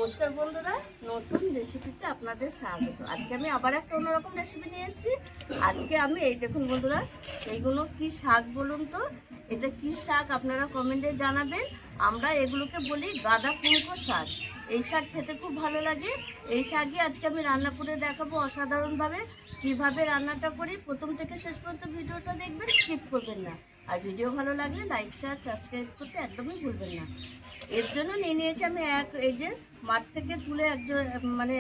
নমস্কার বন্ধুরা, নতুন রেসিপিতে আপনাদের স্বাগত। আজকে আমি আবার একটা অন্যরকম রেসিপি নিয়ে এসেছি। আজকে আমি এই দেখুন বন্ধুরা, এইগুলো কি শাক বলুন তো? এটা কি শাক আপনারা কমেন্টে জানাবেন। আমরা এগুলোকে বলি গাঁদা ফুলকো শাক। এই শাক খেতে খুব ভালো লাগে। এই শাকই আজকে আমি রান্না করে দেখাবো অসাধারণভাবে। কিভাবে রান্নাটা করি প্রথম থেকে শেষ পর্যন্ত ভিডিওটা দেখবেন, স্কিপ করবেন না। আর ভিডিও ভালো লাগলে লাইক শেয়ার সাবস্ক্রাইব করতে একদমই ভুলবেন না। এর জন্য নিয়ে নিয়েছি আমি এই যে মাঠ থেকে তুলে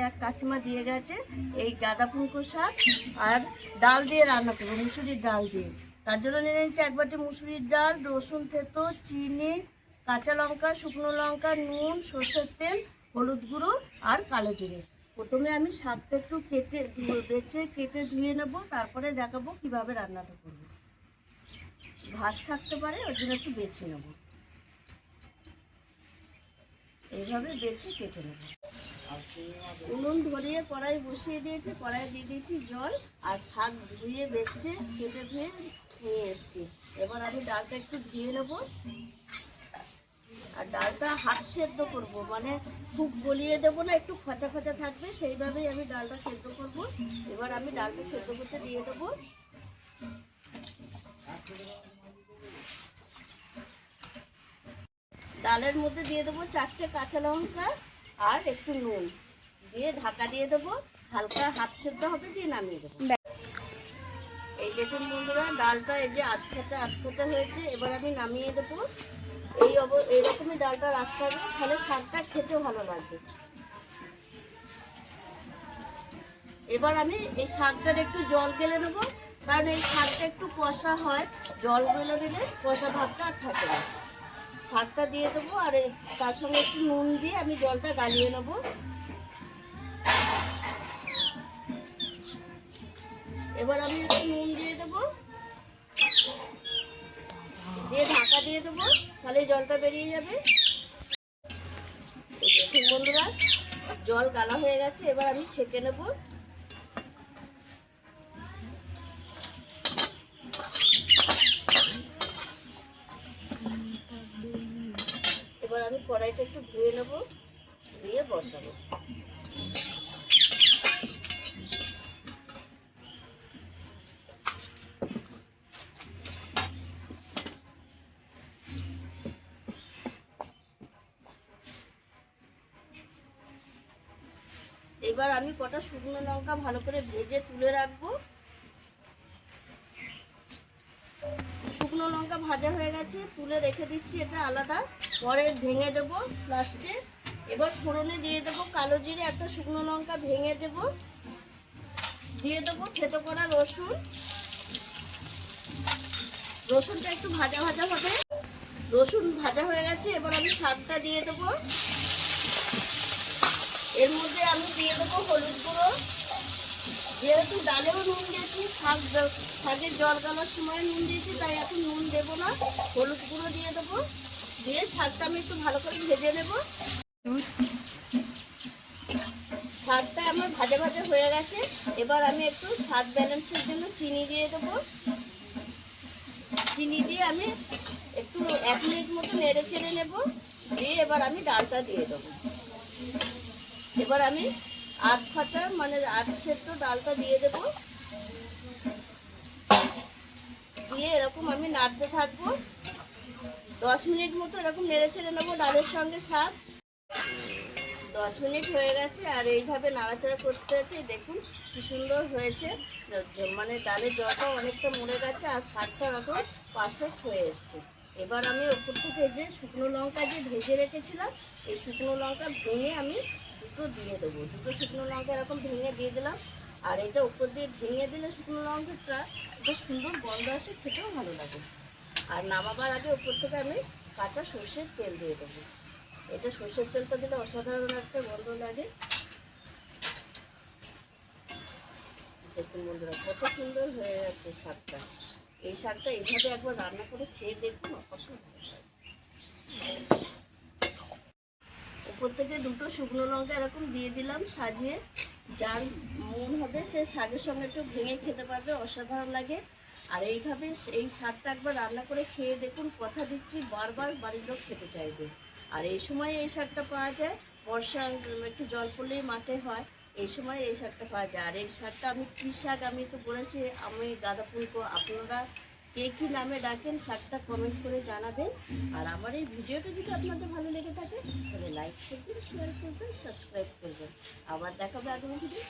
এক কাকিমা দিয়ে গেছে এই গাঁদা ফুলকো শাক, আর ডাল দিয়ে রান্না করবো, মুসুরির ডাল দিয়ে। তার জন্য নিয়ে নিয়েছি এক বাটি মুসুরির ডাল, রসুন থেতো, চিনি, কাঁচা লঙ্কা, শুকনো লঙ্কা, নুন, সর্ষের তেল, হলুদ গুঁড়ো আর কালো জিরে। প্রথমে আমি শাকটা একটু কেটে ধুয়ে নেবো, তারপরে দেখাবো কিভাবে রান্নাটা করবো। ঘাস থাকতে পারে, ওই জন্য একটু বেছে নেবো। এইভাবে বেছে কেটে নেব। উনুন ধরিয়ে কড়াই বসিয়ে দিয়েছি, কড়াই দিয়ে দিয়েছি জল, আর শাক ধুয়ে কেটে ধুয়ে নিয়ে এসেছি। এবার আমি ডালটা একটু ধুয়ে নেব, আর ডালটা হাফ সেদ্ধ করব, মানে খুব গলিয়ে দেবো না, একটু খচা খচা থাকবে, সেইভাবেই আমি ডালটা সেদ্ধ করব। এবার আমি ডালটা সেদ্ধ করতে দিয়ে দেবো। ডালের মধ্যে দিয়ে দেবো 4টে কাঁচা লঙ্কা আর একটু নুন দিয়ে ঢাকা দিয়ে দেবো। হালকা হাফ সেদ্ধ হবে, দিয়ে নামিয়ে দেবো। এই দেখুন বন্ধুরা, ডালটা এই যে আধ খোঁচা হয়েছে। এবার আমি নামিয়ে দেবো। এইরকমই ডালটা রাখতে হবে, তাহলে শাকটা খেতেও ভালো লাগবে। এবার আমি এই শাকটার একটু জল গেলে নেবো, কারণ এই শাকটা একটু কষা হয়, জল গেলে দিলে কষা ভাবটা আর থাকে না। শাকটা দিয়ে দেবো, আর তার সঙ্গে একটু নুন দিয়ে আমি জলটা গালিয়ে নেব। এবার আমি একটু নুন দিয়ে দেবো, দিয়ে ঢাকা দিয়ে দেবো, তাহলে জলটা বেরিয়ে যাবে। দেখুন বন্ধুরা, জল গালা হয়ে গেছে। এবার আমি ছেঁকে নেব। এবার আমি কড়াইটা একটু ধুয়ে নেব, ধুয়ে বসাবো। এবার আমি কটা শুকনো লঙ্কা ভালো করে ভেজে তুলে রাখবো। শুকনো লঙ্কা ভাজা হয়ে গেছে, তুলে রেখে দিচ্ছি, এটা আলাদা, পরে ভেঙে দেবো লাস্টে। এবার ফোড়নে দিয়ে দেবো কালো জিরে, একটা শুকনো লঙ্কা ভেঙে দেবো, দিয়ে দেবো থেতো করা রসুন। রসুনটা একটু ভাজা ভাজা হবে। রসুন ভাজা হয়ে গেছে, এবার আমি শাকটা দিয়ে দেবো। এর মধ্যে আমি দিয়ে দেবো হলুদ গুঁড়ো। যেহেতু ডালেও নুন দিয়েছি, শাকের জল গালার সময় নুন দিয়েছি, তাই এখন নুন দেবো না, হলুদ গুঁড়ো দিয়ে দেবো। দিয়ে শাকটা আমি একটু ভালো করে ভেজে নেব। শাকটা আমার ভাজা ভাজা হয়ে গেছে। এবার আমি একটু স্বাদ ব্যালেন্সের জন্য চিনি দিয়ে দেবো। চিনি দিয়ে আমি একটু 1 মিনিট মতো নেড়ে চেড়ে নেব, দিয়ে এবার আমি ডালটা দিয়ে দেবো। এবার আমি আধ সেদ্ধ ডালটা দিয়ে দেব, দিয়ে এরকম আমি নাড়তে থাকবো। 10 মিনিট মতো এরকম নেড়ে ছেড়ে নেবো ডালের সঙ্গে শাক। 10 মিনিট হয়ে গেছে, আর এইভাবে নাড়াচাড়া করতে আছে। দেখুন কি সুন্দর হয়েছে, মানে ডালের জলটাও অনেকটা মরে গেছে, আর শাকটা এখন পারফেক্ট হয়ে এসছে। এবার আমি ওপর থেকে যে শুকনো লঙ্কা যে ভেজে রেখেছিলাম, এই শুকনো লঙ্কা ভেঙে আমি দুটো দিয়ে দেবো। দুটো শুকনো লঙ্কা এরকম ভেঙে দিয়ে দিলাম, আর এটা উপর দিয়ে ভেঙে দিলে শুকনো লঙ্কাটা একটা সুন্দর গন্ধ আসে, খেতেও ভালো লাগে। আর নামাবার আগে উপর থেকে আমি কাঁচা সর্ষের তেল দিয়ে দেবো। এটা সর্ষের তেলটা দিলে অসাধারণ একটা গন্ধ লাগে। দেখুন বন্ধুরা, কত সুন্দর হয়ে যাচ্ছে শাকটা। এই শাকটা এইভাবে একবার রান্না করে খেয়ে দেখুন, অসাধারণ হয়। উপর থেকে দুটো শুকনো লঙ্কা এরকম দিয়ে দিলাম সাজিয়ে। যার মন হবে সে শাকের সঙ্গে একটু ভেঙে খেতে পারবে, অসাধারণ লাগে। আর এইভাবে এই শাকটা একবার রান্না করে খেয়ে দেখুন, কথা দিচ্ছি বারবার বাড়ির লোক খেতে চাইবে। আর এই সময় এই শাকটা পাওয়া যায়, বর্ষা একটু জল পড়লেই মাঠে হয়, এই সময় এই শাকটা পাওয়া যায়। আর এই শাকটা আমি কী শাক আমি তো বলেছি, আমি গাঁদা ফুলকো, আপনারা কে কী নামে ডাকেন শাকটা কমেন্ট করে জানাবেন। আর আমার এই ভিডিওটা যদি আপনাদের ভালো লেগে থাকে তাহলে লাইক করবেন, শেয়ার করবেন, সাবস্ক্রাইব করবেন। আবার দেখাবে আগামী ভিডিও।